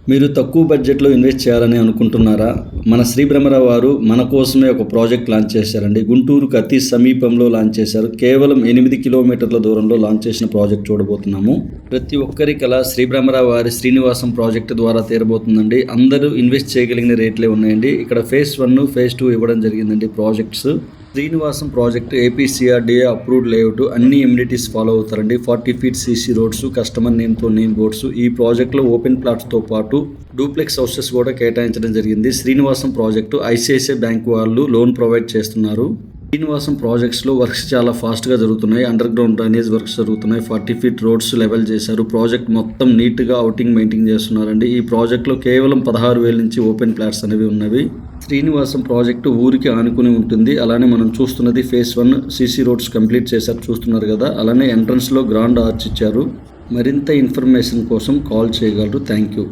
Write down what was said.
మీరు తక్కువ బడ్జెట్లో ఇన్వెస్ట్ చేయాలని అనుకుంటున్నారా? మన శ్రీ బ్రహ్మరావు వారు మన కోసమే ఒక ప్రాజెక్ట్ లాంచ్ చేశారండి. గుంటూరుకు అతి సమీపంలో లాంచ్ చేశారు. కేవలం 8 కిలోమీటర్ల దూరంలో లాంచ్ చేసిన ప్రాజెక్ట్ చూడబోతున్నాము. ప్రతి ఒక్కరి కల శ్రీ బ్రహ్మరావు వారి శ్రీనివాసం ప్రాజెక్టు ద్వారా తీరబోతుందండి. అందరూ ఇన్వెస్ట్ చేయగలిగిన రేట్లే ఉన్నాయండి. ఇక్కడ ఫేజ్ 1, ఫేజ్ 2 ఇవ్వడం జరిగిందండి projects. Srinivasam project APCRDA approved layout, అన్ని ఎమ్యూనిటీస్ ఫాలో అవుతారండి. 40 feet సీసీ రోడ్స్, కస్టమర్ నేమ్తో నేమ్ బోర్డ్స్. ఈ ప్రాజెక్టులో ఓపెన్ ప్లాట్స్తో పాటు డూప్లెక్స్ హౌసెస్ కూడా కేటాయించడం జరిగింది. శ్రీనివాసం ప్రాజెక్టు ఐసిఐసిఐ బ్యాంక్ వాళ్ళు లోన్ ప్రొవైడ్ చేస్తున్నారు. శ్రీనివాసం ప్రాజెక్ట్స్లో వర్క్స్ చాలా ఫాస్ట్గా జరుగుతున్నాయి. అండర్ గ్రౌండ్ డ్రైనేజ్ వర్క్స్ జరుగుతున్నాయి. 40 feet రోడ్స్ లెవెల్ చేశారు. ప్రాజెక్ట్ మొత్తం నీట్గా అవుటింగ్ మెయింటైన్ చేస్తున్నారండి. ఈ ప్రాజెక్ట్లో కేవలం 16,000 నుంచి ఓపెన్ ప్లాట్స్ అనేవి ఉన్నవి. శ్రీనివాసం ప్రాజెక్టు ఊరికి ఆనుకుని ఉంటుంది. అలానే మనం చూస్తున్నది ఫేజ్ 1 సీసీ రోడ్స్ కంప్లీట్ చేశారు, చూస్తున్నారు కదా. అలానే ఎంట్రన్స్లో గ్రాండ్ ఆర్చ్ ఇచ్చారు. మరింత ఇన్ఫర్మేషన్ కోసం కాల్ చేయగలరు. Thank you.